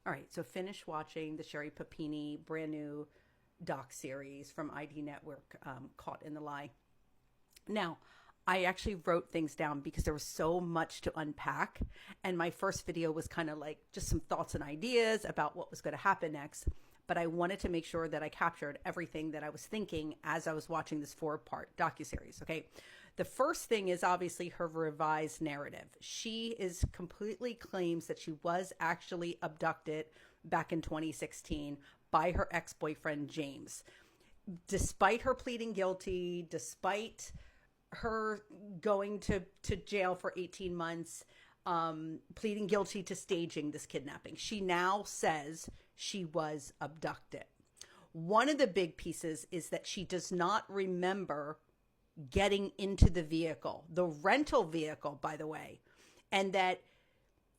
All right, so finish watching the Sherri Papini brand new doc series from ID Network, Caught in the Lie. Now, I actually wrote things down because there was so much to unpack. And my first video was kind of like just some thoughts and ideas about what was going to happen next. But I wanted to make sure that I captured everything that I was thinking as I was watching this 4-part docuseries. Okay. The first thing is obviously her revised narrative. She is completely claims that she was actually abducted back in 2016 by her ex-boyfriend, James. Despite her pleading guilty, despite her going to jail for 18 months, pleading guilty to staging this kidnapping, she now says she was abducted. One of the big pieces is that she does not remember getting into the vehicle, the rental vehicle, by the way, and that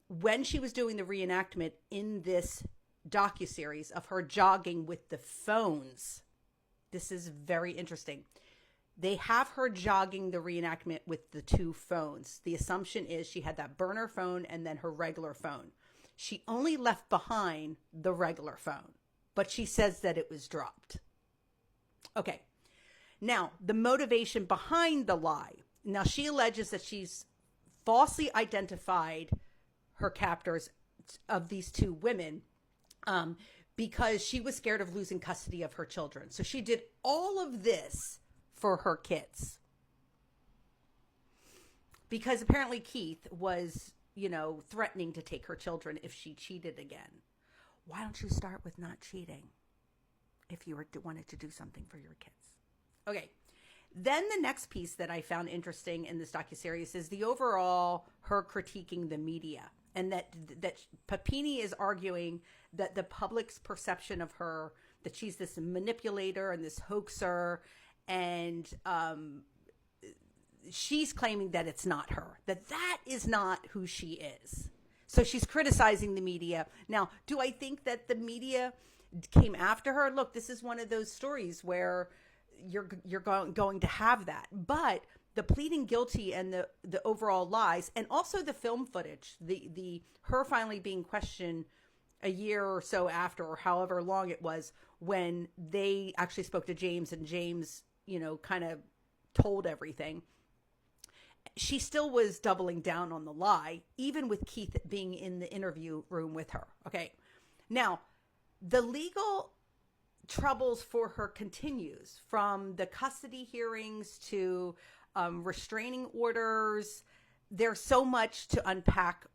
when she was doing the reenactment in this docuseries of her jogging with the phones, this is very interesting. They have her jogging the reenactment with the 2 phones. The assumption is she had that burner phone and then her regular phone. She only left behind the regular phone, but she says that it was dropped. Okay. Now, the motivation behind the lie. Now, she alleges that she's falsely identified her captors of these 2 women because she was scared of losing custody of her children. So she did all of this for her kids. Because apparently Keith was, threatening to take her children if she cheated again. Why don't you start with not cheating if you wanted to do something for your kids? Okay. Then the next piece that I found interesting in this docuseries is the overall her critiquing the media, and that Papini is arguing that the public's perception of her, that she's this manipulator and this hoaxer, and she's claiming that it's not her, that is not who she is. So she's criticizing the media. Now, do I think that the media came after her? Look, this is one of those stories where you're going to have that, but the pleading guilty and the overall lies, and also the film footage, the her finally being questioned a year or so after, or however long it was, when they actually spoke to James, and James, kind of told everything. She still was doubling down on the lie, even with Keith being in the interview room with her. Okay. Now, the legal troubles for her continues, from the custody hearings to restraining orders. There's so much to unpack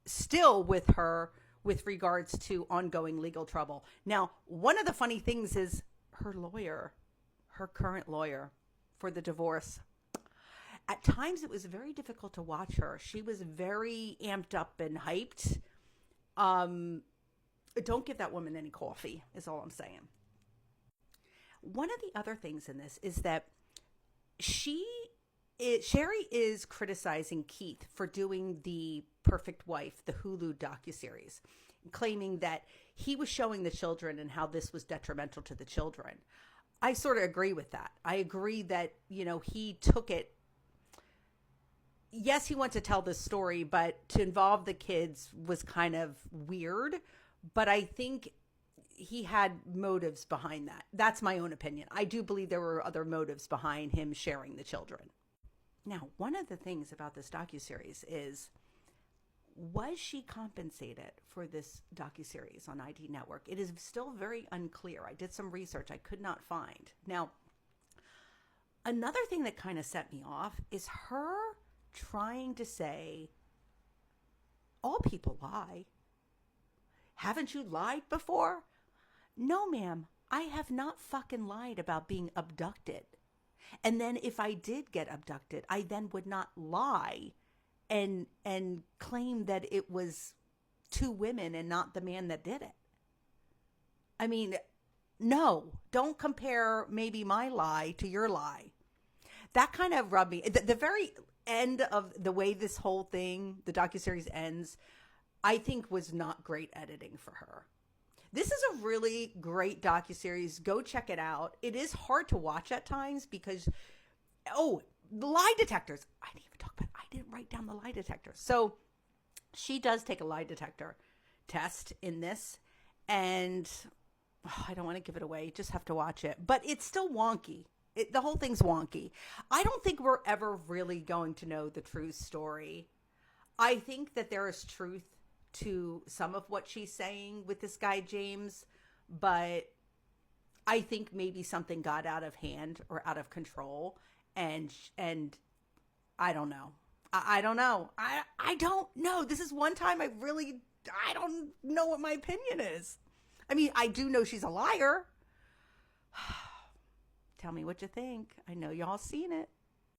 still with her with regards to ongoing legal trouble. Now, one of the funny things is her lawyer, her current lawyer for the divorce. At times it was very difficult to watch her. She was very amped up and hyped. Don't give that woman any coffee, is all I'm saying. One of the other things in this is that Sherri is criticizing Keith for doing the Perfect Wife, the Hulu docuseries, claiming that he was showing the children and how this was detrimental to the children. I sort of agree with that. I agree that, he took it. Yes, he wants to tell this story, but to involve the kids was kind of weird. But I think he had motives behind that. That's my own opinion. I do believe there were other motives behind him sharing the children. Now, one of the things about this docuseries is, was she compensated for this docuseries on ID Network? It is still very unclear. I did some research I could not find. Now, another thing that kind of set me off is her trying to say, all people lie. Haven't you lied before? No, ma'am, I have not fucking lied about being abducted. And then if I did get abducted, I then would not lie and claim that it was 2 women and not the man that did it. I mean, no, don't compare maybe my lie to your lie. That kind of rubbed me. The very end of the way this whole thing, the docuseries ends, I think was not great editing for her. This is a really great docuseries. Go check it out. It is hard to watch at times because, the lie detectors. I didn't write down the lie detector. So she does take a lie detector. test in this. And I don't want to give it away. You just have to watch it. But it's still wonky. The whole thing's wonky. I don't think we're ever really going to know the true story. I think that there is truth to some of what she's saying with this guy, James. But I think maybe something got out of hand or out of control. And I don't know. I don't know. I don't know. This is one time I don't know what my opinion is. I mean, I do know she's a liar. Tell me what you think. I know y'all seen it.